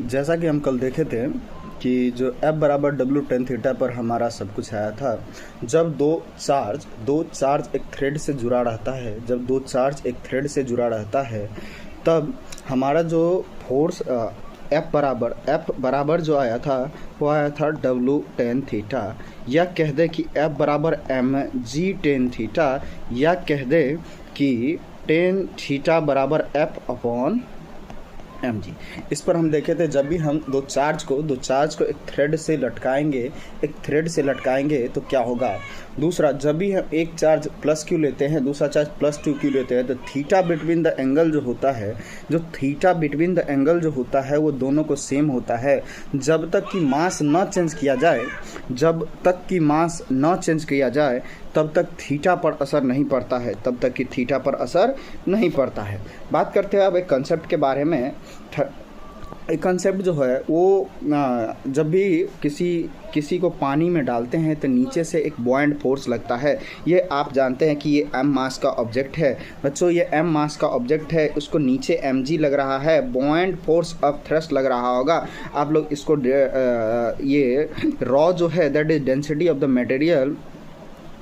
जैसा कि हम कल देखे थे कि जो F बराबर W टेन थीटा पर हमारा सब कुछ आया था। जब दो चार्ज एक थ्रेड से जुड़ा रहता है, जब दो चार्ज एक थ्रेड से जुड़ा रहता है, तब हमारा जो फोर्स F बराबर जो आया था वो आया था W टेन थीटा, या कह दे कि F बराबर mg टेन थीटा, या कह दे कि टेन थीटा बराबर F अपॉन mg। इस पर हम देखे थे जब भी हम दो चार्ज को एक थ्रेड से लटकाएंगे तो क्या होगा। दूसरा, जब भी हम एक चार्ज प्लस क्यू लेते हैं, दूसरा चार्ज प्लस टू क्यू लेते हैं, तो थीटा बिटवीन द एंगल जो होता है वो दोनों को सेम होता है। जब तक कि मास न चेंज किया जाए तब तक थीटा पर असर नहीं पड़ता है। बात करते हैं अब एक कंसेप्ट के बारे में। एक कंसेप्ट जो है वो जब भी किसी को पानी में डालते हैं तो नीचे से एक बॉयंट फोर्स लगता है। ये आप जानते हैं कि ये m मास का ऑब्जेक्ट है बच्चों, ये m मास का ऑब्जेक्ट है, उसको नीचे mg लग रहा है, बॉयंट फोर्स ऑफ थ्रस्ट लग रहा होगा। आप लोग इसको ये रॉ जो है that is density of the material,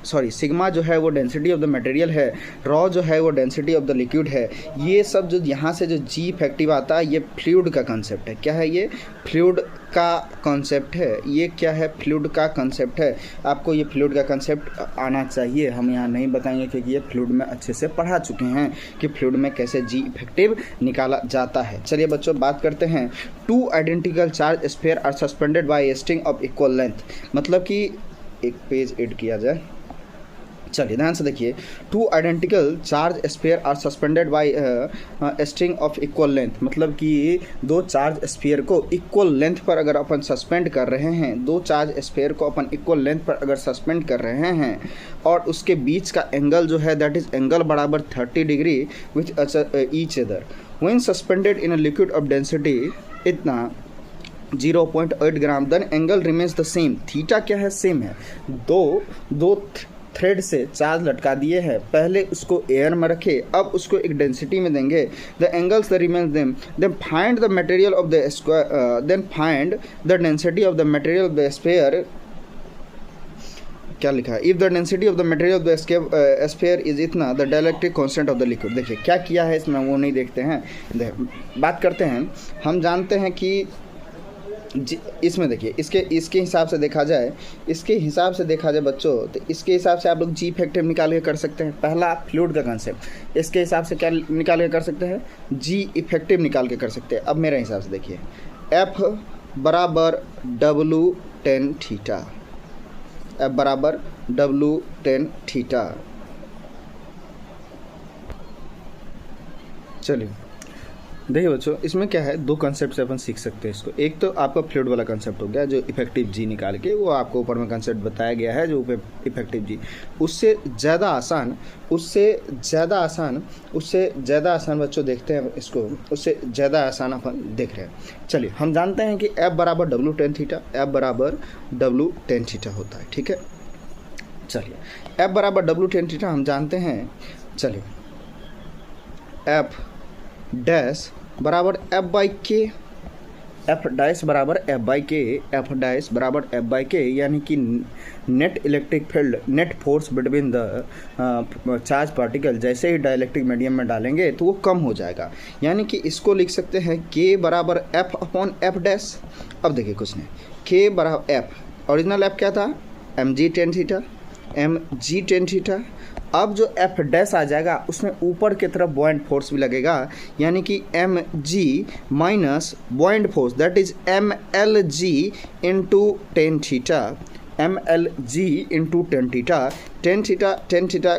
sigma जो है वो डेंसिटी ऑफ द मटेरियल है, रॉ जो है वो डेंसिटी ऑफ द लिक्विड है। ये सब जो यहाँ से जो जी इफेक्टिव आता है ये फ्लूइड का कंसेप्ट है। क्या है ये? फ्लूइड का कंसेप्ट है। ये क्या है? फ्लूइड का कंसेप्ट है। आपको ये फ्लूइड का कंसेप्ट आना चाहिए, हम यहाँ नहीं बताएंगे क्योंकि ये फ्लूइड में अच्छे से पढ़ा चुके हैं कि फ्लूइड में कैसे जी इफेक्टिव निकाला जाता है। चलिए बच्चों बात करते हैं। Two identical charge sphere are suspended by a string of equal length, मतलब कि एक पेज ऐड किया जाए। चलिए ध्यान से देखिए। Two identical charge sphere are suspended by string of equal length, मतलब कि दो चार्ज स्फीयर को इक्वल लेंथ पर अगर अपन सस्पेंड कर रहे हैं, दो चार्ज स्फीयर को अपन इक्वल लेंथ पर अगर सस्पेंड कर रहे हैं और उसके बीच का एंगल जो है दैट इज एंगल बराबर 30 degree with each other. When suspended in a liquid of density इतना 0.8 gram, then angle remains the same. Theta क्या है? सेम है। दो थ्रेड से चार्ज लटका दिए हैं, पहले उसको एयर में रखे, अब उसको एक डेंसिटी में देंगे। The angles remains them, then find the material of the square, then find the density of the material of the sphere. क्या लिखा है? If the density of the material of the sphere is इतना, the dielectric constant of the liquid. देखिए क्या किया है इसमें, वो नहीं देखते हैं। बात करते हैं। हम जानते हैं कि इसमें देखिए इसके हिसाब से देखा जाए बच्चों, तो इसके हिसाब से आप लोग जी इफेक्टिव निकाल के कर सकते हैं। पहला फ्लूइड का कंसेप्ट, इसके हिसाब से क्या निकाल के कर सकते हैं? जी इफेक्टिव निकाल के कर सकते हैं। अब मेरे हिसाब से देखिए, F बराबर W टेन थीटा, F बराबर W टेन थीटा। चलिए देखिए बच्चों, इसमें क्या है, दो कंसेप्ट से अपन सीख सकते हैं इसको। एक तो आपका फ्लूइड वाला कंसेप्ट हो गया जो इफेक्टिव जी निकाल के, वो आपको ऊपर में कंसेप्ट बताया गया है जो इफेक्टिव जी। उससे ज़्यादा आसान बच्चों देखते हैं इसको, उससे ज़्यादा आसान अपन देख रहे हैं। चलिए हम जानते हैं कि F बराबर W टेन थीटा, F बराबर W टेन थीटा होता है। ठीक है, चलिए F बराबर W टेन थीटा हम जानते हैं। चलिए F डैश बराबर F बाई के, F डैश बराबर F बाई के, F डैश बराबर F बाई के, यानी कि net electric field, net force between the charge particle जैसे ही डाइलेक्ट्रिक मीडियम में डालेंगे तो वो कम हो जाएगा। यानी कि इसको लिख सकते हैं K बराबर F अपॉन F डैश। अब देखिए कुछ नहीं, K बराबर F, ओरिजिनल F क्या था? mg tan theta. अब जो F डैश आ जाएगा उसमें ऊपर की तरफ बॉयंट फोर्स भी लगेगा, यानी कि mg minus buoyant force that is mlg into tan theta, mlg into tan theta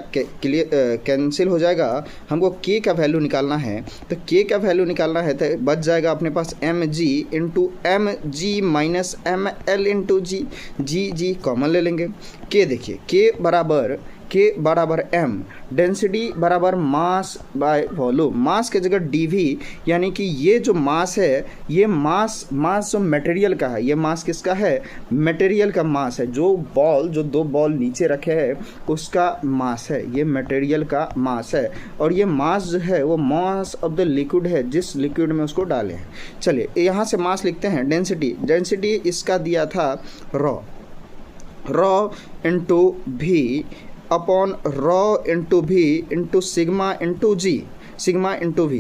cancel हो जाएगा। हमको k का वैल्यू निकालना है, तो k का वैल्यू निकालना है तो बच जाएगा अपने पास mg into mg minus ml into G common ले लेंगे। k देखिए, k बराबर के बराबर m, डेंसिटी बराबर मास बाय वॉल्यूम, मास के जगह dv, यानी कि ये जो मास है ये मास जो मटेरियल का है, ये मास किसका है, मटेरियल का मास है, जो दो बॉल नीचे रखे हैं उसका मास है, ये मटेरियल का मास है, और ये मास जो है वो मास ऑफ द लिक्विड है, जिस लिक्विड में उसको डाले हैं। चलिए यहाँ से मास लिखते हैं, डेंसिटी इसका दिया था रॉ इंटू भी अपॉन रॉ इंटू भी इंटू सिग्मा इंटू जी, सिग्मा इंटू भी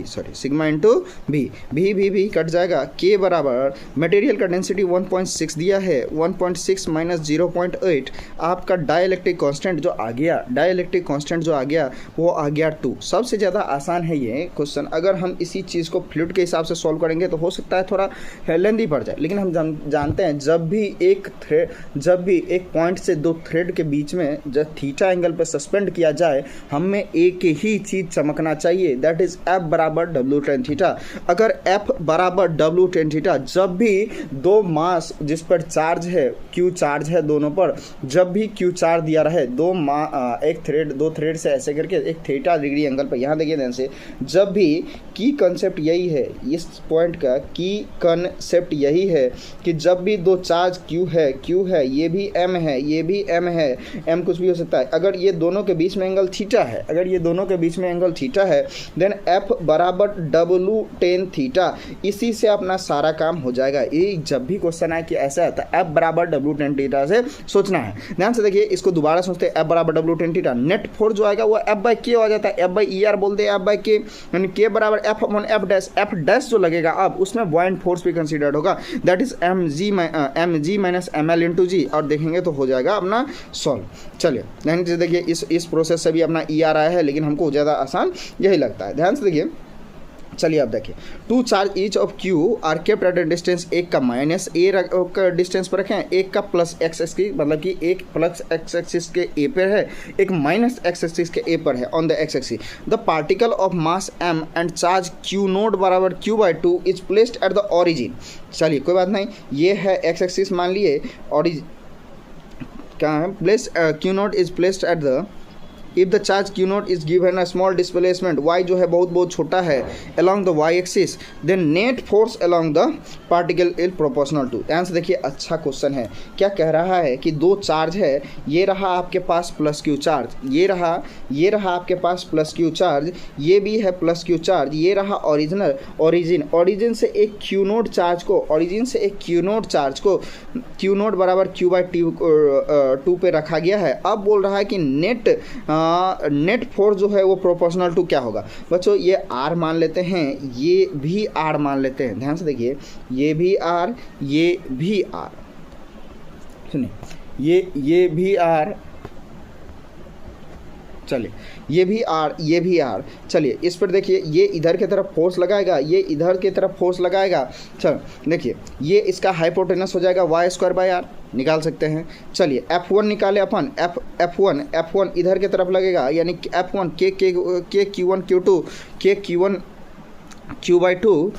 कट जाएगा। के बराबर मटेरियल का डेंसिटी 1.6 दिया है, 1.6 माइनस 0.8, आपका डाइलेक्ट्रिक कांस्टेंट जो आ गया वो आ गया 2। सबसे ज़्यादा आसान है ये क्वेश्चन। अगर हम इसी चीज़ को फ्लूइड के हिसाब से सॉल्व करेंगे तो हो सकता है थोड़ा लेंदी पड़ जाए, लेकिन हम जानते हैं जब भी एक पॉइंट से दो थ्रेड के बीच में जब थीटा एंगल पर सस्पेंड किया जाए, हमें एक ही चीज़ चमकना चाहिए, दैट इज F बराबर W tan थीटा। अगर F बराबर W tan थीटा, जब भी दो मास जिस पर चार्ज है, Q चार्ज है दोनों पर, जब भी Q चार्ज दिया रहे, दो थ्रेड से ऐसे करके एक थीटा डिग्री एंगल पर, यहाँ देखिए ध्यान से, जब भी की कंसेप्ट यही है, इस पॉइंट का की कंसेप्ट यही है कि जब भी दो चार्ज Q है, ये भी M है, ये भी M है, M कुछ भी हो सकता है, अगर ये दोनों के बीच में एंगल थीटा है, देन F बराबर W tan थीटा। इसी से अपना सारा काम हो जाएगा। ये जब भी क्वेश्चन आए कि ऐसा है तो F बराबर W tan थीटा से सोचना है। ध्यान से देखिए, इसको दोबारा सोचते हैं, F बराबर W tan theta, net force जो आएगा वो F बाई के हो जाता है, F बाई ER बोलते हैं, F बाई के, यानी के बराबर F अपॉन F डैश जो लगेगा अब उसमें बॉइंट फोर्स भी कंसीडर्ड होगा, that is mg minus ml into G, और देखेंगे तो हो जाएगा अपना सॉल्व। चलिए ध्यान से देखिए, इस प्रोसेस से भी अपना ER आया है, लेकिन हमको ज़्यादा आसान यही लगता है। ध्यान से देखिए, चलिए अब देखिए, two charge each of Q are kept at a distance, एक का माइनस ए का डिस्टेंस पर रखें, एक का प्लस एक्स एक्सिस, मतलब कि एक प्लस एक्स एक्सिस के ए पर है, एक माइनस एक्स एक्सिस के ए पर है on the x axis. The particle of mass m and charge Q note बराबर Q/2 is placed at the origin. चलिए कोई बात नहीं, ये है एक्स एक्सिस मान लिए, ऑरिजिन कहाँ है, place Q naught is placed at the, if the charge Q naught is given a small displacement, y जो है बहुत छोटा है along the y axis, then net force along the particle is proportional to. ध्यान से देखिए, अच्छा question है। क्या कह रहा है कि दो चार्ज है, ये रहा आपके पास प्लस Q चार्ज, ये रहा आपके पास प्लस Q चार्ज, ये भी है प्लस Q चार्ज, ये रहा ओरिजिन से एक Q नोट चार्ज को Q नोट बराबर Q/2 पे रखा गया है। अब बोल रहा है कि नेट फोर्स जो है वो प्रोपोर्शनल टू क्या होगा। बच्चों ये R मान लेते हैं, ये भी R मान लेते हैं। ध्यान से देखिए, ये भी R, ये भी R, सुनिए, ये भी R, चलिए ये भी R, ये भी R। चलिए इस पर देखिए, ये इधर की तरफ फोर्स लगाएगा, ये इधर की तरफ फोर्स लगाएगा। चलो देखिए, ये इसका हाइपोटेनस हो जाएगा y²/r, निकाल सकते हैं। चलिए F1 निकाले अपन, F1 इधर की तरफ लगेगा, यानी F1 के Q1 Q/2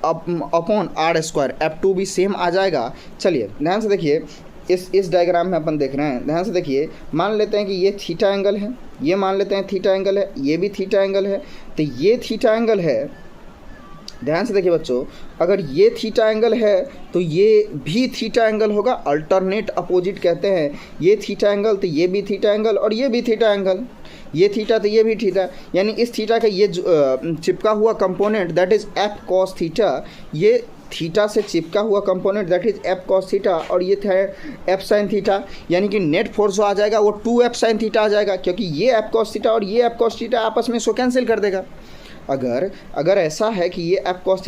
upon R², F2 भी सेम आ जाएगा। चलिए ध्यान से देखिए, इस डायग्राम में अपन देख रहे हैं, ध्यान से देखिए, मान लेते हैं कि ये थीटा एंगल है, ये मान लेते हैं थीटा एंगल है, ये भी थीटा एंगल है, तो ये थीटा एंगल है। ध्यान से देखिए बच्चों, अगर ये थीटा एंगल है तो ये भी थीटा एंगल होगा, अल्टरनेट अपोजिट कहते हैं। ये थीटा एंगल तो ये भी थीटा एंगल, और ये भी थीटा एंगल, ये थीटा तो ये भी थीटा, यानी इस थीटा का ये चिपका हुआ component that is F cos theta, ये थीटा से चिपका हुआ component that is F cos theta, और ये है F sin थीटा, यानी कि नेट फोर्स जो आ जाएगा वो 2F sin थीटा आ जाएगा, क्योंकि ये F cos थीटा और ये F cos थीटा आपस में इसको कैंसिल कर देगा। अगर ऐसा है कि ये F cos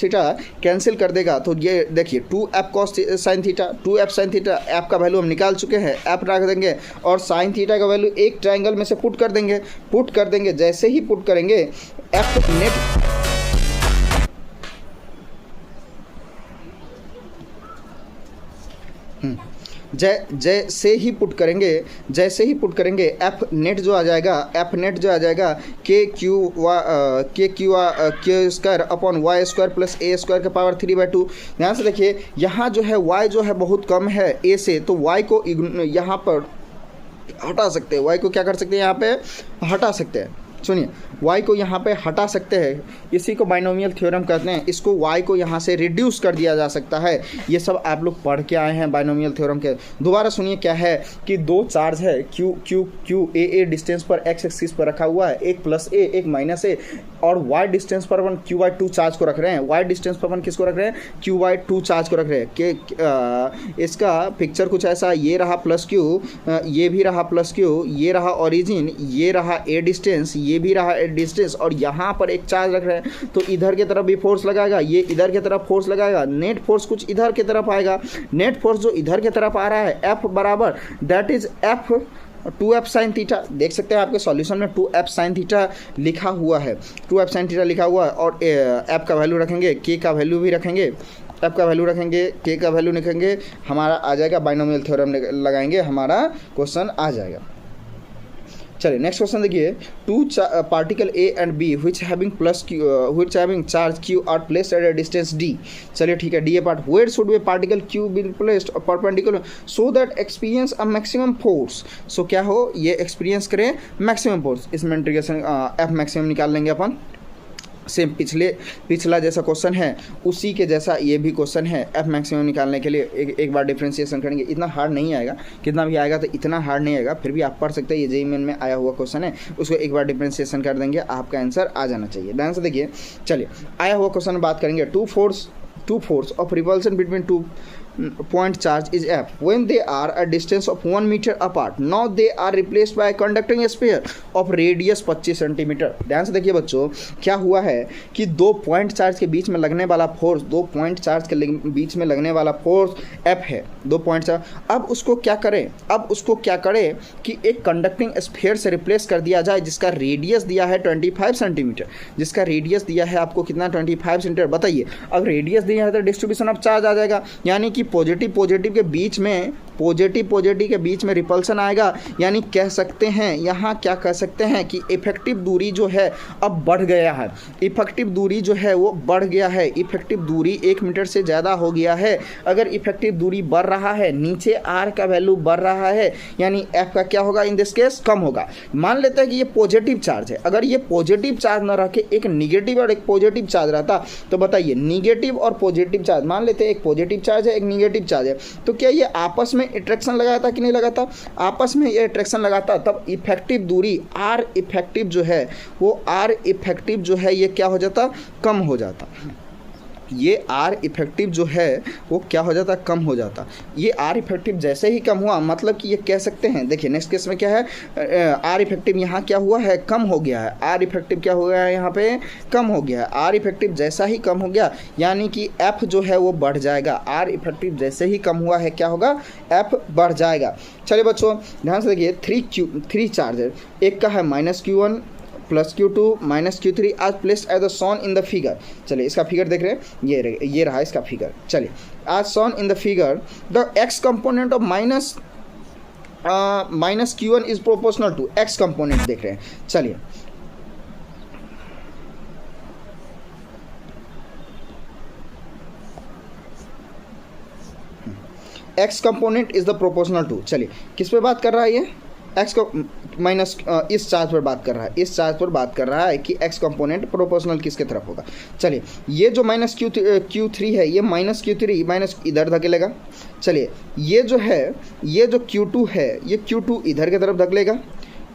थीटा कैंसिल कर देगा, तो ये देखिए 2F cos sin theta, 2F sin theta, F का वैल्यू हम निकाल चुके हैं, F रख देंगे, और sin थीटा का वैल्यू एक ट्रायंगल में से पुट कर देंगे। जैसे ही पुट करेंगे F नेट, जैसे ही पुट करेंगे F नेट जो आ जाएगा Q² upon y² plus a² के पावर 3/2। ध्यान से देखिए, यहाँ जो है y जो है बहुत कम है a से, तो y को यहाँ पर हटा सकते हैं, y को क्या कर सकते हैं यहाँ पे हटा सकते हैं। सुनिए, y को यहाँ पे हटा सकते हैं, इसी को बाइनोमियल थ्योरम कहते हैं। इसको y को यहाँ से रिड्यूस कर दिया जा सकता है। ये सब आप लोग पढ़ के आए हैं बाइनोमियल थ्योरम के। दोबारा सुनिए, क्या है कि दो चार्ज है q a डिस्टेंस पर x एक्सिस पर रखा हुआ है, एक प्लस a एक माइनस a, और y डिस्टेंस पर अपन q/2 चार्ज को रख रहे हैं। y डिस्टेंस पर अपन किसको रख रहे हैं? q/2 चार्ज को रख रहे हैं। कि इसका पिक्चर कुछ ऐसा, ये रहा प्लस q, ये भी रहा प्लस q, ये रहा ओरिजिन, ये रहा a डिस्टेंस, ये भी रहा a डिस्टेंस, और यहाँ पर एक चार्ज रख रहे हैं। तो इधर की तरफ भी फोर्स लगाएगा, ये इधर की तरफ फोर्स लगाएगा, नेट फोर्स कुछ इधर की तरफ आएगा। नेट फोर्स जो इधर की तरफ आ रहा है F बराबर that is F 2f sine theta. देख सकते हैं आपके सॉल्यूशन में 2f साइन थीटा लिखा हुआ है, 2f साइन थीटा लिखा हुआ है। और f का वैल्यू रखेंगे, k का वैल्यू भी रखेंगे, f का वैल्यू रखेंगे, k का वैल्यू लिखेंगे, हमारा आ जाएगा बाइनोमियल थ्योरम लगाएंगे, हमारा क्वेश्चन आ जाएगा। चलिए नेक्स्ट क्वेश्चन देखिए, two particle A and B which having charge Q are placed at a distance D। चलिए ठीक है, D part, where should be particle Q be placed perpendicular so that experience a maximum force। so क्या हो, ये experience करें maximum force. इसमें integration F maximum निकाल लेंगे अपन। सेम पिछला जैसा क्वेश्चन है उसी के जैसा ये भी क्वेश्चन है। एफ मैक्सिमम निकालने के लिए एक बार डिफ्रेंशिएशन करेंगे, इतना हार्ड नहीं आएगा, कितना भी आएगा तो इतना हार्ड नहीं आएगा, फिर भी आप पढ़ सकते हैं। ये जेईई मेन में आया हुआ क्वेश्चन है, उसको एक बार डिफ्रेंशिएशन कर देंगे, आपका आंसर आ जाना चाहिए। ध्यान से देखिए, चलिए आया हुआ क्वेश्चन बात करेंगे। Two force of repulsion between two point charge is F when they are a distance of 1 meter apart। now they are replaced by a conducting sphere of radius 25 centimetre. ध्यान से देखिए बच्चों, क्या हुआ है कि दो पॉइंट चार्ज के बीच में लगने वाला फोर्स, दो पॉइंट चार्ज के बीच में लगने वाला फोर्स F है, दो पॉइंट चार्ज। अब उसको क्या करें कि एक कंडक्टिंग स्फीयर से रिप्लेस कर दिया जाए जिसका रेडियस दिया है 25 सेंटीमीटर, जिसका रेडियस दिया है आपको कितना 25 सेंटीमीटर। बताइए, अगर रेडियस दिया है तो डिस्ट्रीब्यूशन ऑफ चार्ज आ जाएगा, यानी कि पॉजिटिव के बीच में रिपल्सन आएगा। यानी कह सकते हैं, यहाँ क्या कह सकते हैं कि इफेक्टिव दूरी जो है अब बढ़ गया है, इफेक्टिव दूरी जो है वो बढ़ गया है, इफेक्टिव दूरी 1 मीटर से ज़्यादा हो गया है। अगर इफेक्टिव दूरी बढ़ रहा है, नीचे आर का वैल्यू बढ़ रहा है, यानी एफ का क्या होगा इन दिस केस, कम होगा। मान लेते हैं कि ये पॉजिटिव चार्ज है, अगर ये पॉजिटिव चार्ज ना रखे, एक निगेटिव और एक पॉजिटिव चार्ज रहता, तो बताइए निगेटिव और पॉजिटिव चार्ज, मान लेते हैं एक पॉजिटिव चार्ज है एक निगेटिव चार्ज है, तो क्या ये आपस में अट्रैक्शन लगाता कि नहीं लगाता? आपस में ये अट्रैक्शन लगाता, तब इफेक्टिव दूरी आर इफेक्टिव जो है वो आर इफेक्टिव जो है ये क्या हो जाता, कम हो जाता। ये आर इफेक्टिव जो है वो क्या हो जाता, कम हो जाता। ये आर इफेक्टिव जैसे ही कम हुआ, मतलब कि ये कह सकते हैं, देखिए नेक्स्ट केस में क्या है, आर इफेक्टिव यहाँ क्या हुआ है, कम हो गया है। आर इफेक्टिव क्या हो गया है, यहाँ पे कम हो गया है। आर इफेक्टिव जैसा ही कम हो गया, यानी कि एफ जो है वो बढ़ जाएगा। आर इफेक्टिव जैसे ही कम हुआ है क्या होगा, एफ बढ़ जाएगा। चलिए बच्चों ध्यान से देखिए, थ्री चार्जर, एक का है -Q1 plus Q2 minus Q3 as placed as the shown in the figure. चलिए इसका फिगर देख रहे हैं, ये रहा इसका फिगर। चलिए as shown in the figure the x component of minus Q1 is proportional to x component देख रहे हैं। चलिए x component is the proportional to. चलिए किस पे बात कर रहा है ये, एक्स को माइनस इस चार्ज पर बात कर रहा है, इस चार्ज पर बात कर रहा है कि एक्स कंपोनेंट प्रोपोर्शनल किसके तरफ होगा। चलिए ये जो माइनस Q3 है, ये माइनस Q3 माइनस इधर धकेलेगा। चलिए ये जो है, ये जो Q2 है, ये Q2 इधर की तरफ धकेलेगा,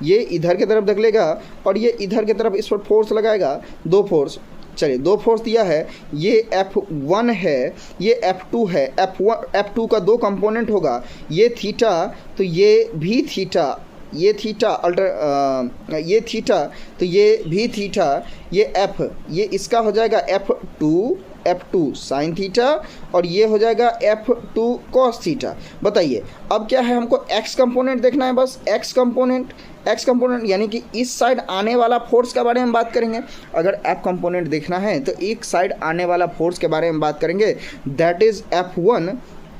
ये इधर की तरफ धकेलेगा, और ये इधर की तरफ इस पर फोर्स लगाएगा, दो फोर्स। चलिए दो फोर्स दिया है, ये F1 है, ये F2 है। F2 का दो कंपोनेंट होगा, ये थीटा तो ये भी थीटा, ये थीटा ये थीटा तो ये भी थीटा, ये F, ये इसका हो जाएगा F2 साइन थीटा, और ये हो जाएगा F2 कॉस थीटा। बताइए अब क्या है, हमको x कंपोनेंट देखना है, बस x कंपोनेंट यानी कि इस साइड आने वाला फोर्स के बारे में बात करेंगे। अगर F कंपोनेंट देखना है तो एक साइड आने वाला फोर्स के बारे में बात करेंगे, that is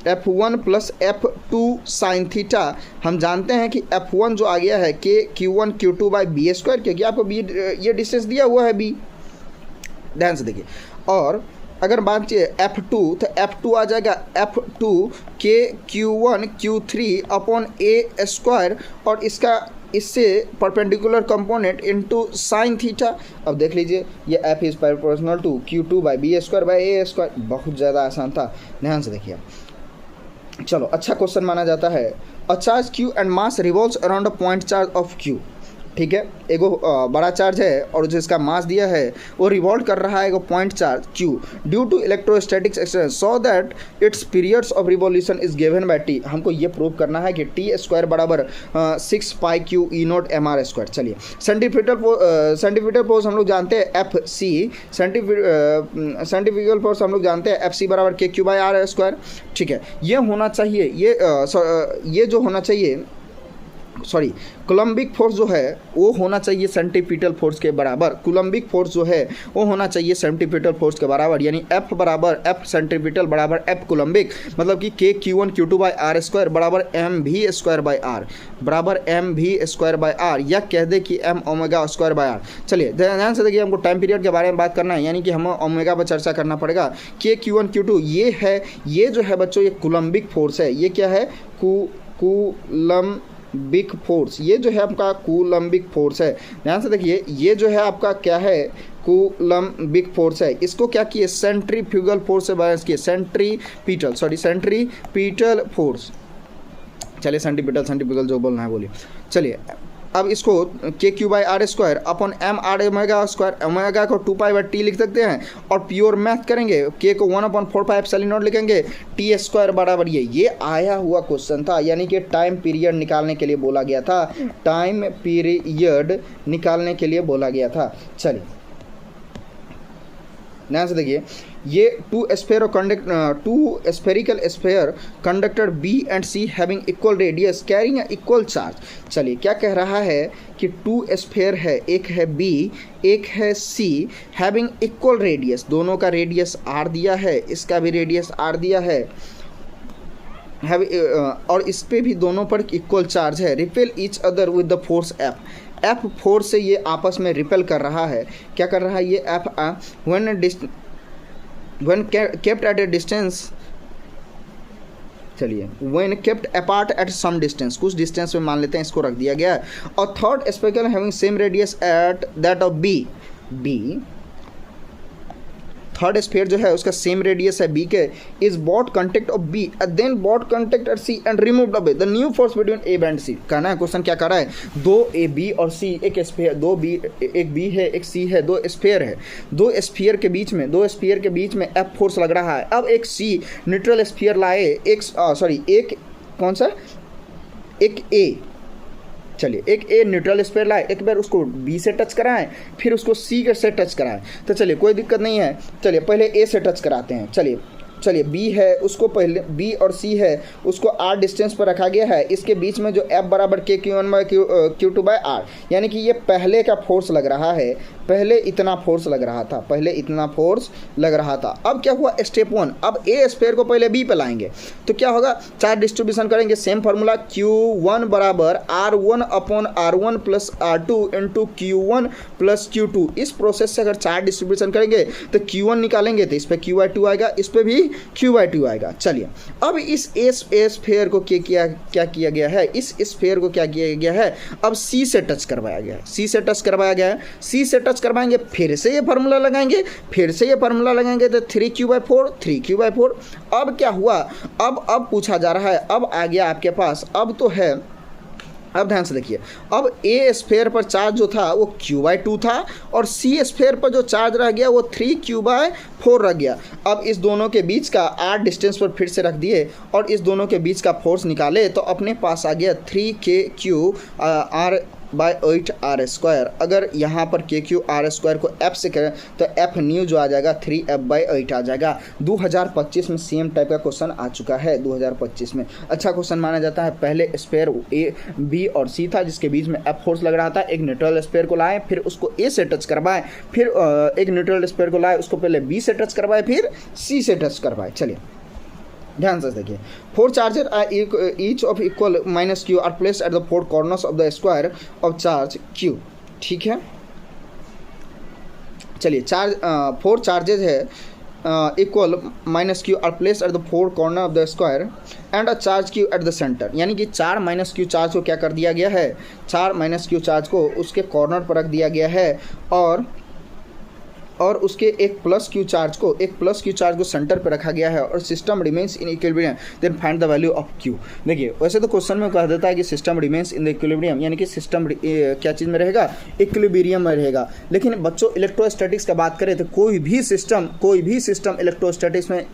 F1 plus F2 sine theta. हम जानते हैं कि F1 जो आ गया है Q1 Q2 by B square, क्योंकि आपको बी ये डिस्टेंस दिया हुआ है b। ध्यान से देखिए, और अगर बात की F2 तो F2 आ जाएगा F2 KQ1 Q3 upon A square और इसका इससे perpendicular component into sine theta. अब देख लीजिए ये F is proportional to Q2 by B square by A square, बहुत ज़्यादा आसान था, ध्यान से देखिए। चलो अच्छा क्वेश्चन माना जाता है। A charge Q and mass revolves around a point charge of Q। ठीक है, एगो बड़ा चार्ज है और जिसका मास दिया है वो रिवॉल्व कर रहा है एगो point charge Q due to electrostatics extension so that its periods of revolution is given by T। हमको ये प्रूव करना है कि T स्क्वायर बराबर 6 पाई Q E not MR square. चलिए सेंटीपिटल फोर्स हम लोग जानते हैं FC, सेंटीफिकल फोर्स हम लोग जानते हैं FC बराबर KQ बाई R स्क्वायर। ठीक है, ये होना चाहिए, ये जो होना चाहिए कोलम्बिक फोर्स जो है वो होना चाहिए सेंटीपिटल फोर्स के बराबर। कोलम्बिक फोर्स जो है वो होना चाहिए सेंटीपिटल फोर्स के बराबर, यानी F बराबर F सेंटीपिटल बराबर F कोलम्बिक, मतलब कि KQ1 Q2 by R square बराबर MV स्क्वायर बाई R बराबर MV स्क्वायर बाई R, या कह दे कि M omega square by R। चलिए ध्यान से देखिए, हमको टाइम पीरियड के बारे में बात करना है, यानी कि हमें ओमेगा पर चर्चा करना पड़ेगा। KQ1 Q2 ये है, ये जो है बच्चों ये कोलम्बिक फोर्स है। ये क्या है? कूलम्बिक फोर्स, ये जो है आपका कूलम्बिक फोर्स है। ध्यान से देखिए, ये जो है आपका क्या है? कूलम्बिक फोर्स है। इसको क्या किए? सेंट्रीफ्यूगल फोर्स से बैलेंस किए, सेंट्रीपिटल फोर्स। चलिए सेंट्रीपिटल जो बोलना है बोलिए। चलिए अब इसको KQ by R square upon M R omega square, omega को 2 पाई बाई T लिख सकते हैं, और प्योर मैथ करेंगे K को 1/4 एप्सिलॉन नॉट लिखेंगे, T स्क्वायर बराबर ये आया हुआ क्वेश्चन था, यानी कि टाइम पीरियड निकालने के लिए बोला गया था, टाइम पीरियड निकालने के लिए बोला गया था। चलिए ध्यान से देखिए, ये two spherical sphere conductor B and C having equal radius carrying equal charge. चलिए क्या कह रहा है कि 2 स्फेयर है, एक है B एक है C हैविंग इक्वल रेडियस, दोनों का रेडियस R दिया है, इसका भी रेडियस R दिया है, और इस पे भी दोनों पर इक्वल चार्ज है। Repel each other with the force F force से ये आपस में रिपेल कर रहा है। क्या कर रहा है ये F? when kept at a distance, चलिए when kept apart at some distance, कुछ डिस्टेंस में मान लेते हैं, इसको रख दिया गया है। और third speckle having same radius at that of B, third sphere जो है उसका सेम रेडियस है B के, is brought contact of B and then brought contact at C and removed away the new force between A and C। कहना है question क्या कर रहा है? 2 A B और C, एक स्फीयर, एक B है एक C है, 2 स्फीयर है, 2 स्फीयर के बीच में F फोर्स लग रहा है। अब एक C न्यूट्रल स्फीयर लाए, एक कौन सा? एक A, चलिए एक A न्यूट्रल स्फीयर लाए, एक बार उसको B से टच कराएं, फिर उसको C से टच कराएं। तो चलिए कोई दिक्कत नहीं है, चलिए पहले A से टच कराते हैं। चलिए B है, उसको पहले B और C है उसको R डिस्टेंस पर रखा गया है, इसके बीच में जो F बराबर KQ1 by Q2 by R, यानी कि ये पहले का फोर्स लग रहा है, पहले इतना फोर्स लग रहा था। अब क्या हुआ? स्टेप 1, अब A स्फीयर को पहले B पे लाएंगे तो क्या होगा? चार्ज डिस्ट्रीब्यूशन करेंगे, सेम फार्मूला Q1 बराबर R1 upon R1 plus R2 into Q1 plus Q2। इस प्रोसेस से अगर चार्ज डिस्ट्रीब्यूशन करेंगे तो Q1 निकालेंगे तो इस पर Q/2 आएगा, इस पर भी Q/2 आएगा। चलिए अब इस स्फीयर को क्या किया गया है? इस स्फीयर को क्या किया गया है? अब C से टच करवाया गया है, C से टच करवाएंगे, फिर से ये फार्मूला लगाएंगे, तो 3Q/4। अब क्या हुआ? अब पूछा जा रहा है, अब आ गया आपके पास, अब तो है, अब ध्यान से देखिए, अब A स्फीयर पर चार्ज जो था वो Q/2 था और C स्फीयर पर जो चार्ज रह गया वो 3Q/4 रह गया। अब इस दोनों के बीच का R डिस्टेंस पर फिर से रख दिए और इस दोनों के बीच का फोर्स निकाले तो अपने पास आ गया 3KQ/8 R स्क्वायर। अगर यहाँ पर KQ/R स्क्वायर को F से करें तो F न्यू जो आ जाएगा 3F/8 आ जाएगा। 2025 में सेम टाइप का क्वेश्चन आ चुका है 2025 में। अच्छा क्वेश्चन माना जाता है। पहले स्फीयर A B और C था जिसके बीच में F फोर्स लग रहा था, एक न्यूट्रल स्फीयर को लाए, फिर उसको A से टच करवाए, फिर एक न्यूट्रल स्फीयर को लाए, उसको पहले B से टच करवाए, फिर C से टच करवाए। चलिए ध्यान से देखिए, 4 charges are each of equal -Q are placed at the 4 corners of the square of charge Q। ठीक है, चलिए 4 चार्जेस है equal minus Q are place at the four corner of the square and a charge Q at the centre, यानी कि 4 minus Q charge को क्या कर दिया गया है, 4 माइनस क्यू चार्ज को उसके कॉर्नर पर रख दिया गया है और उसके एक प्लस क्यू चार्ज को सेंटर पर रखा गया है और system remains in equilibrium then find the value of Q. देखिए वैसे तो क्वेश्चन में कह देता है कि system remains in the equilibrium, यानी कि सिस्टम क्या चीज़ में रहेगा, इक्विलिब्रियम में रहेगा। लेकिन बच्चों इलेक्ट्रोस्टैटिक्स का बात करें तो कोई भी सिस्टम इलेक्ट्रोस्टैटिक्स में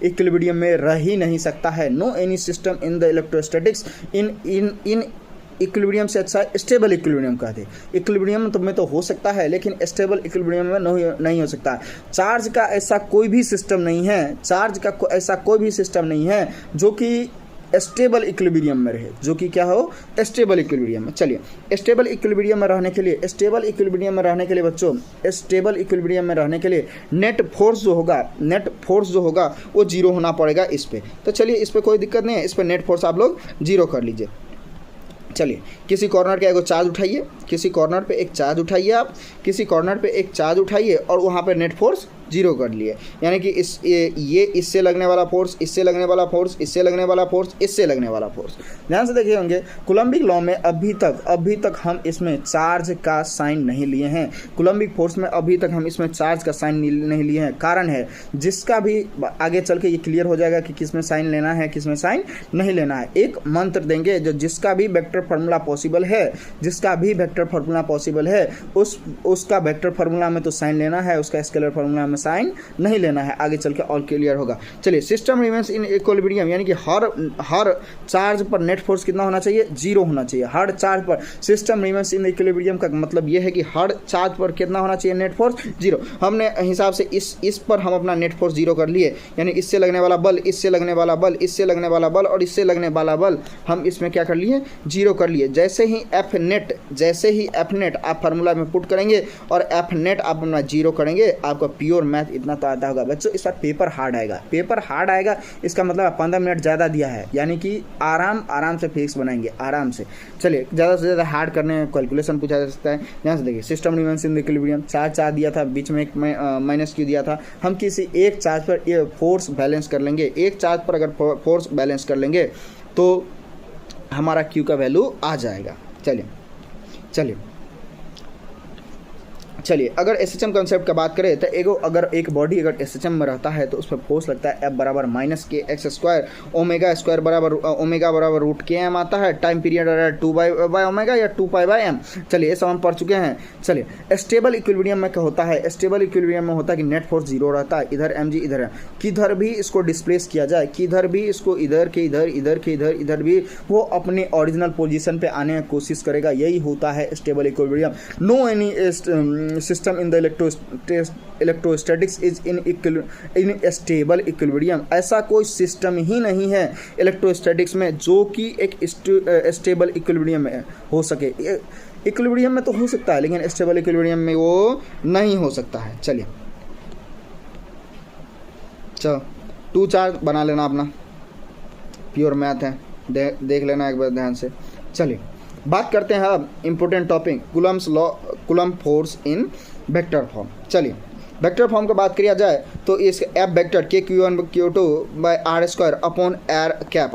इक्विलिब्रियम में रह ही नहीं सकता है। No any system in the electrostatics in equilibrium से अच्छा स्टेबल इक्विलिब्रियम कहते हैं। इक्विलिब्रियम तो में तो हो सकता है लेकिन स्टेबल इक्विलिब्रियम में नहीं हो सकता। चार्ज का ऐसा कोई भी सिस्टम नहीं है जो कि स्टेबल इक्विलिब्रियम में रहे, जो कि क्या हो, स्टेबल इक्विलिब्रियम में। चलिए स्टेबल इक्विलिब्रियम में रहने के लिए बच्चों, स्टेबल इक्विलिब्रियम में रहने के लिए नेट फोर्स जो होगा वो जीरो होना पड़ेगा इस पे। तो चलिए इस पर कोई दिक्कत नहीं है, इस पर नेट फोर्स आप लोग जीरो कर लीजिए। चलिए किसी कॉर्नर के एक चार्ज उठाइए, किसी कॉर्नर पे एक चार्ज उठाइए और वहाँ पे नेट फोर्स जीरो कर लिए, यानी कि ये इससे लगने वाला फोर्स, इससे लगने वाला फोर्स, इससे लगने वाला फोर्स, इससे लगने वाला फोर्स। ध्यान से देखिए होंगे कूलम्बिक लॉ में अभी तक हम इसमें चार्ज का साइन नहीं लिए हैं। कूलम्बिक फोर्स में अभी तक हम इसमें चार्ज का साइन नहीं लिए हैं। कारण है जिसका भी आगे चल के ये क्लियर हो जाएगा कि किस में साइन लेना है, किस में साइन नहीं लेना है। एक मंत्र देंगे जो जिसका भी वेक्टर फार्मूला पॉसिबल है उसका वेक्टर फार्मूला में तो साइन लेना है, उसका स्केलर फार्मूला में साइन नहीं लेना है। आगे चल के और क्लियर होगा। चलिए सिस्टम रिमेन्स इन इक्विलिब्रियम, यानी कि हर चार्ज पर नेट फोर्स कितना होना चाहिए, जीरो होना चाहिए। हर चार्ज पर सिस्टम रिमेन्स इन इक्विलिब्रियम का मतलब यह है कि हर चार्ज पर कितना होना चाहिए, नेट फोर्स जीरो। हमने हिसाब से इस पर हम अपना नेट फोर्स जीरो कर लिए, यानी इससे लगने वाला बल, इससे लगने वाला बल, इससे लगने वाला बल और इससे लगने वाला बल हम इसमें क्या कर लिए, जीरो कर लिए। जैसे ही एफ नेट आप फार्मूला में पुट करेंगे और एफ नेट आप अपना जीरो करेंगे, आपका प्योर मैथ इतना तो आता होगा। बच्चों इस बार पेपर हार्ड आएगा, इसका मतलब 15 मिनट ज़्यादा दिया है, यानी कि आराम से फिक्स बनाएंगे आराम से। चलिए ज़्यादा से ज़्यादा हार्ड करने में कैलकुलेशन पूछा जा सकता है। ध्यान से देखिए system remains in equilibrium, charge दिया था, बीच में एक माइनस क्यू दिया था। हम किसी एक चार्ज पर ये फोर्स बैलेंस कर लेंगे, एक चार्ज पर अगर फोर्स बैलेंस कर लेंगे तो हमारा क्यू का वैल्यू आ जाएगा। चलिए अगर एसएचएम कॉन्सेप्ट का बात करें तो अगर एक बॉडी अगर एसएचएम में रहता है तो उस पर फोर्स लगता है F बराबर माइनस के एक्स स्क्वायर, ओमेगा स्क्वायर बराबर ओमेगा बराबर रूट के एम आता है। टाइम पीरियड आ रहा है 2 बाई ओमेगा या 2 पाई बाई एम। चलिए ये सब हम पढ़ चुके हैं। चलिए स्टेबल इक्विलिब्रियम में क्या होता है, स्टेबल इक्विलिब्रियम में होता है कि नेट फोर्स जीरो रहता है। इधर एम जी इधर है, किधर भी इसको डिस्प्लेस किया जाए, किधर भी इसको इधर भी वो अपने ओरिजिनल पोजीशन पे आने की कोशिश करेगा। यही होता है stable equilibrium. No any system in the electrostatics is in stable equilibrium. ऐसा कोई सिस्टम ही नहीं है इलेक्ट्रोस्टैटिक्स में जो कि एक स्टेबल इक्विलिब्रियम में हो सके। इक्विलिब्रियम में तो हो सकता है लेकिन स्टेबल इक्विलिब्रियम में वो नहीं हो सकता है। चलिए चलो 2 चार्ज बना लेना अपना, प्योर मैथ है, देख लेना एक बार ध्यान से। चलिए बात करते हैं अब important topic coulomb force in vector form. चलिए वेक्टर फॉर्म की बात किया जाए तो इस F vector K Q1 Q2 by R square upon R cap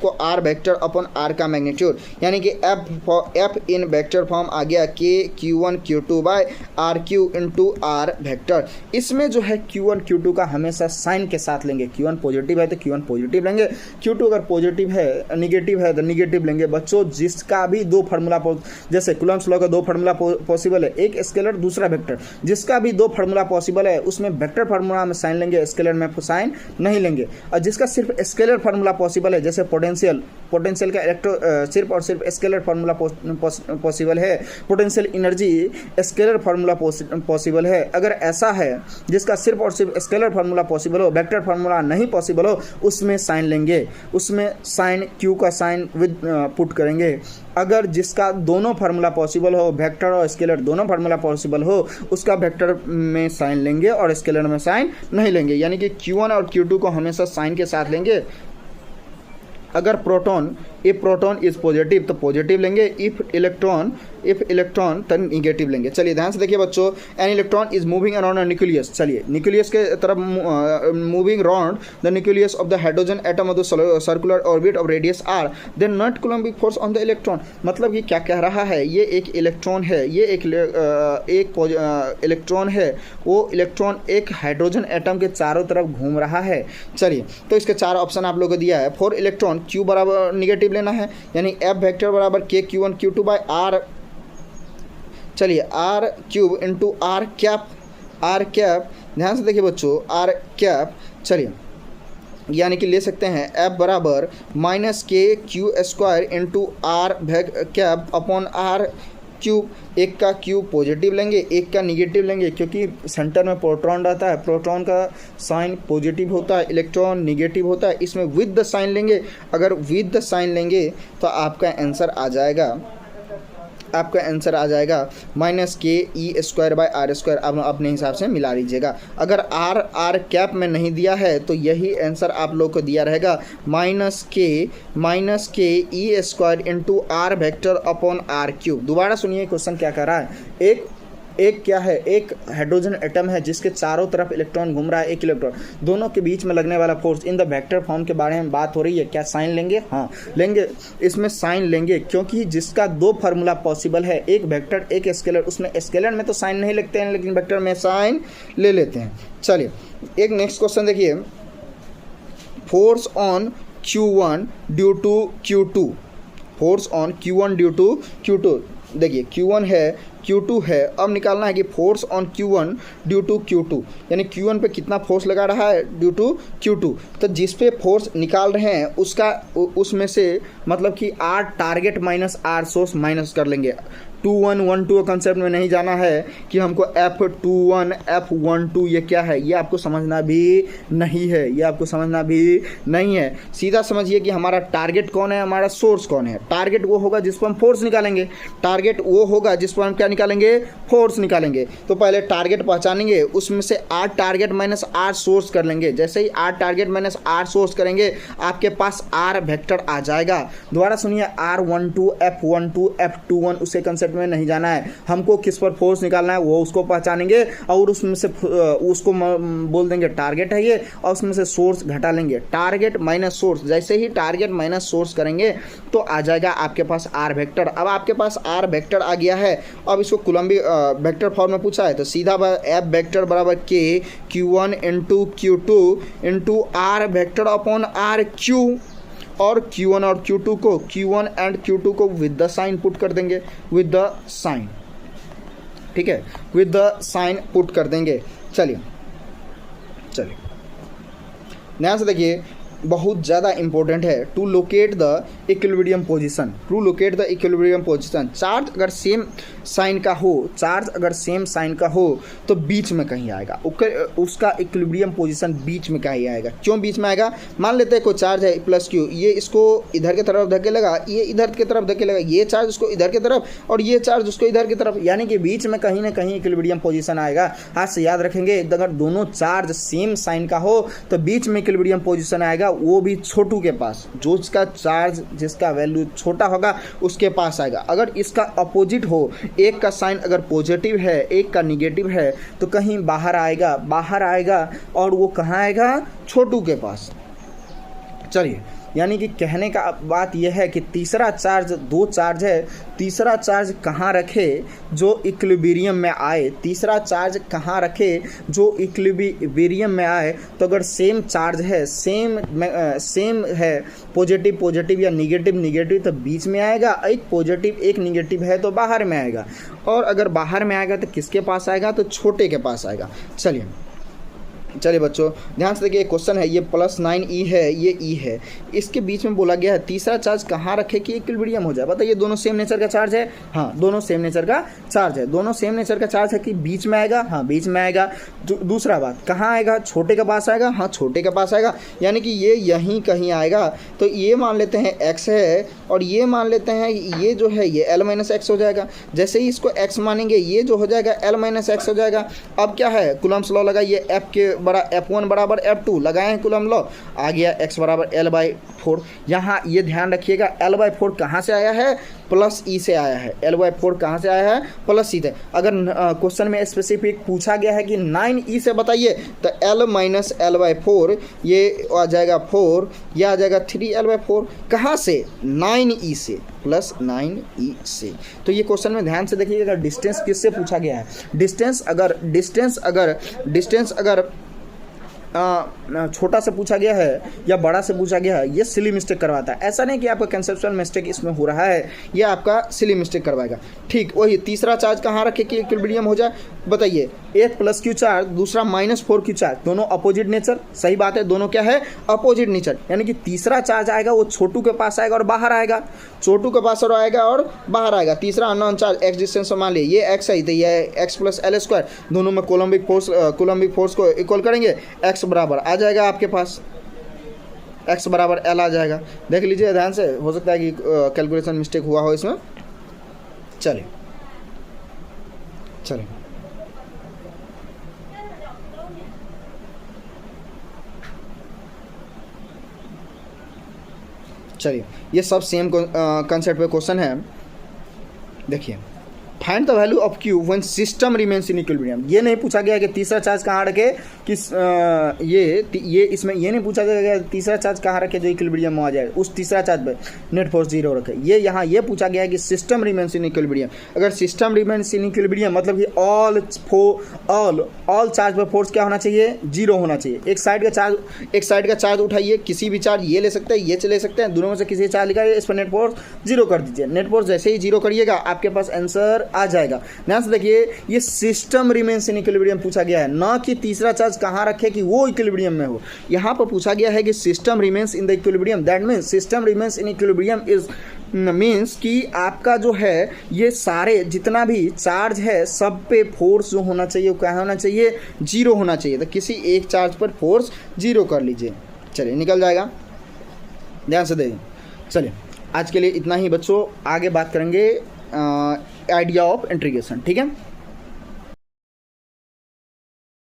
को आर वेक्टर अपॉन आर का मैग्नीट्यूड, यानी कि एफ इन वेक्टर फॉर्म आ गया K Q1 Q2 by R cube into R vector. इसमें जो है Q1 Q2 का हमेशा साइन के साथ लेंगे। Q1 पॉजिटिव है तो Q1 पॉजिटिव लेंगे, Q2 अगर पॉजिटिव है निगेटिव है तो निगेटिव लेंगे। बच्चों जिसका भी दो फार्मूला, जैसे कूलम्ब्स लॉ का 2 फार्मूला पॉसिबल है, एक स्केलर दूसरा वेक्टर, जिसका भी 2 फार्मूला पॉसिबल है उसमें वेक्टर फार्मूला में साइन लेंगे, स्केलर में साइन नहीं लेंगे। और जिसका सिर्फ स्केलर फार्मूला पॉसिबल है, जैसे पोटेंशियल का सिर्फ और सिर्फ स्केलर फार्मूला पॉसिबल है, potential energy scalar formula possible है। अगर ऐसा है जिसका सिर्फ और सिर्फ स्केलर फार्मूला पॉसिबल हो, वेक्टर फार्मूला नहीं पॉसिबल हो, उसमें साइन लेंगे, उसमें साइन क्यू का साइन विद पुट करेंगे। अगर जिसका दोनों फार्मूला पॉसिबल हो, वेक्टर और स्केलर दोनों फार्मूला पॉसिबल हो, उसका वेक्टर में साइन लेंगे और स्केलर में साइन नहीं लेंगे, यानी कि Q1 और Q2 को हमेशा साइन के साथ लेंगे। अगर proton if proton is positive तो पॉजिटिव लेंगे, इफ इलेक्ट्रॉन तो निगेटिव लेंगे। चलिए ध्यान से देखिए बच्चों, an electron is moving around a nucleus. चलिए न्यूक्लियस के तरफ moving around the nucleus of the hydrogen atom of the circular orbit of radius R, then not coulombic force on the electron. मतलब ये क्या कह रहा है, ये एक इलेक्ट्रॉन है, ये एक इलेक्ट्रॉन है, वो इलेक्ट्रॉन एक हाइड्रोजन एटम के चारों तरफ घूम रहा है। चलिए तो इसके 4 ऑप्शन आप लोगों को दिया है। फॉर इलेक्ट्रॉन क्यू बराबर निगेटिव लेना है, यानी एफ वेक्टर बराबर K Q1 Q2 by R. चलिए R cube into R cap, ध्यान से देखिए बच्चों, आर कैप। चलिए यानी कि ले सकते हैं एफ बराबर minus K Q square into R cap upon R cube. एक का क्यूब पॉजिटिव लेंगे, एक का निगेटिव लेंगे, क्योंकि सेंटर में प्रोटॉन रहता है, प्रोटॉन का साइन पॉजिटिव होता है, इलेक्ट्रॉन निगेटिव होता है। इसमें विद द साइन लेंगे, अगर विद द साइन लेंगे तो आपका आंसर आ जाएगा minus K E square by are square. आप अपने हिसाब से मिला लीजिएगा। अगर आर कैप में नहीं दिया है तो यही आंसर आप लोग को दिया रहेगा minus K E square into R vector upon R cube. दोबारा सुनिए क्वेश्चन क्या कर रहा है। एक क्या है, एक हाइड्रोजन एटम है जिसके चारों तरफ इलेक्ट्रॉन घूम रहा है, एक इलेक्ट्रॉन, दोनों के बीच में लगने वाला force in the vector form के बारे में बात हो रही है। क्या साइन लेंगे? हाँ लेंगे, इसमें साइन लेंगे, क्योंकि जिसका 2 फार्मूला पॉसिबल है, एक वेक्टर एक स्केलर। उसमें स्केलर में तो साइन नहीं लिखते हैं, लेकिन वेक्टर में साइन ले लेते हैं। चलिए एक नेक्स्ट क्वेश्चन देखिए, force on Q1 due to Q2, force on Q1 due to Q2। देखिए Q1 है, Q2 है, अब निकालना है कि force on Q1 due to Q2, यानी Q1 पे कितना फोर्स लगा रहा है ड्यू टू Q2। तो जिस पे फोर्स निकाल रहे हैं उसमें से मतलब कि R target minus R source minus कर लेंगे। 2112 कंसेप्ट में नहीं जाना है कि हमको F21 F12 ये क्या है, ये आपको समझना भी नहीं है, सीधा समझिए कि हमारा टारगेट कौन है, हमारा सोर्स कौन है। टारगेट वो होगा जिस पर हम फोर्स निकालेंगे, क्या निकालेंगे, फोर्स निकालेंगे। तो पहले टारगेट पहचानेंगे, उसमें से R target minus R source कर लेंगे। जैसे ही R target minus R source करेंगे आपके पास R वेक्टर आ जाएगा। दोबारा सुनिए, R12 F12 F21 उसे कंसेप्ट में नहीं जाना है, हमको किस पर फोर्स निकालना है वो उसको पहचानेंगे और उसमें से उसको बोल देंगे टारगेट है ये, और उसमें से सोर्स घटा लेंगे, टारगेट माइनस सोर्स। जैसे ही टारगेट माइनस सोर्स करेंगे तो आ जाएगा आपके पास आर वेक्टर। अब आपके पास आर वेक्टर आ गया है, अब इसको कूलम्बिक वेक्टर फॉर्म में पूछा है तो सीधा एफ वेक्टर बराबर K Q1 into Q2 into R vector upon R cube, और Q1 और Q2 को Q1 एंड Q2 को विद द साइन पुट कर देंगे, विद द साइन, ठीक है, विद द साइन पुट कर देंगे। चलिए ध्यान से देखिए, बहुत ज़्यादा इंपॉर्टेंट है to locate the equilibrium position. Charge अगर सेम साइन का हो तो बीच में कहीं आएगा, उसका इक्विलिब्रियम पोजीशन बीच में कहीं आएगा। क्यों बीच में आएगा? मान लेते हैं कोई चार्ज है प्लस Q, ये इसको इधर की तरफ धकेलेगा, ये इधर की तरफ धकेलेगा, ये चार्ज उसको इधर की तरफ और ये चार्ज उसको इधर की तरफ, यानी कि बीच में कहीं ना कहीं इक्विलिब्रियम पोजीशन आएगा। हाथ से याद रखेंगे, अगर दोनों चार्ज सेम साइन का हो तो बीच में इक्विलिब्रियम पोजीशन आएगा, वो भी छोटू के पास, जो इसका चार्ज जिसका वैल्यू छोटा होगा उसके पास आएगा। अगर इसका अपोजिट हो, एक का साइन अगर पॉजिटिव है एक का निगेटिव है तो कहीं बाहर आएगा और वो कहाँ आएगा? छोटू के पास। चलिए यानी कि कहने का बात यह है कि तीसरा चार्ज, 2 चार्ज है, तीसरा चार्ज कहाँ रखे जो इक्विलिब्रियम में आए, में आए। तो अगर सेम चार्ज है, सेम है, पॉजिटिव या निगेटिव तो बीच में आएगा, एक पॉजिटिव एक निगेटिव है तो बाहर में आएगा, और अगर बाहर में आएगा तो किसके पास आएगा? तो छोटे के पास आएगा। चलिए बच्चों ध्यान से देखिए, क्वेश्चन है ये +9E है, ये E है, इसके बीच में बोला गया है तीसरा चार्ज कहाँ रखे कि इक्विलिब्रियम हो जाए। बताइए दोनों सेम नेचर का चार्ज है? हाँ दोनों सेम नेचर का चार्ज है। दोनों सेम नेचर का चार्ज है कि बीच में आएगा? हाँ बीच में आएगा। दूसरा बात, कहाँ आएगा? छोटे के पास आएगा? हाँ छोटे के पास आएगा, यानी कि ये यहीं कहीं आएगा। तो ये मान लेते हैं x है और ये मान लेते हैं ये जो है ये L-x हो जाएगा। जैसे ही इसको x मानेंगे ये जो हो जाएगा L-x हो जाएगा। अब क्या है? कूलम्ब्स लॉ लगाइए, F के F1 बराबर F2 लगाए हैं कूलम लॉ, आ गया x बराबर L/4। यहाँ ये ध्यान रखिएगा L/4 कहाँ से आया है, प्लस ई से आया है। L/4 कहाँ से आया है, प्लस ई से। अगर क्वेश्चन में स्पेसिफिक पूछा गया है कि 9e से बताइए तो L माइनस L/4 ये आ जाएगा 4, यह आ जाएगा 3L/4। कहाँ से, 9e से, प्लस 9e से। तो ये क्वेश्चन में ध्यान से देखिएगा डिस्टेंस किससे पूछा गया है। डिस्टेंस अगर छोटा से पूछा गया है या बड़ा से पूछा गया है, ये सिली मिस्टेक करवाता है। ऐसा नहीं कि आपका कंसेप्चुअल मिस्टेक इसमें हो रहा है, ये आपका सिली मिस्टेक करवाएगा। ठीक वही तीसरा चार्ज कहाँ रखे कि इक्विलिब्रियम हो जाए, बताइए। एक प्लस क्यू चार्ज, दूसरा -4 क्यू चार्ज, दोनों अपोजिट नेचर। सही बात है, दोनों क्या है, अपोजिट नेचर। यानी कि तीसरा चार्ज आएगा वो छोटू के पास आएगा और बाहर आएगा, छोटू के पास और आएगा और बाहर आएगा। तीसरा अननोन चार्ज एक्स डिस्टेंस मान लिए ये एक्स है तो ये एक्स प्लस L², दोनों में कोलम्बिक फोर्स को इक्वल करेंगे, एक्स बराबर आ जाएगा आपके पास, x बराबर L आ जाएगा। देख लीजिए ध्यान से, हो सकता है कि कैलकुलेशन मिस्टेक हुआ हो इसमें। चलिए ये सब सेम कंसेप्ट पे क्वेश्चन है। देखिए, find the value of Q when system remains in equilibrium. ये नहीं पूछा गया कि तीसरा चार्ज कहाँ रखे, किस ये इसमें ये नहीं पूछा गया कि तीसरा चार्ज कहाँ रखे जो इक्विलिब्रियम में आ जाए, उस तीसरा चार्ज पे नेट फोर्स 0 रखे। ये यहाँ ये पूछा गया है कि सिस्टम रिमेन्स इन इक्विलिब्रियम। अगर सिस्टम रिमेन्स इन इक्विलिब्रियम मतलब कि ऑल चार्ज पर फोर्स क्या होना चाहिए, 0 होना चाहिए। एक साइड का चार्ज उठाइए, किसी भी चार्ज ये ले सकते हैं, ये ले सकते हैं, दोनों में से किसी चार्ज लिखा, इस पर नेट फोर्स 0 कर दीजिए। नेट फोर्स जैसे ही 0 करिएगा आपके पास आंसर आ जाएगा। ध्यान से देखिए, ये सिस्टम रिमेन्स इन इक्विलिब्रियम पूछा गया है, ना कि तीसरा चार्ज कहाँ रखे कि वो इक्विलिब्रियम में हो। यहाँ पर पूछा गया है कि system remains in the equilibrium. That means system remains in equilibrium is means कि आपका जो है ये सारे जितना भी चार्ज है सब पे फोर्स जो होना चाहिए वो क्या होना चाहिए, 0 होना चाहिए। तो किसी एक चार्ज पर फोर्स 0 कर लीजिए, चलिए निकल जाएगा। ध्यान से देखिए, चलिए आज के लिए इतना ही बच्चों, आगे बात करेंगे आइडिया ऑफ इंटीग्रेशन। ठीक है।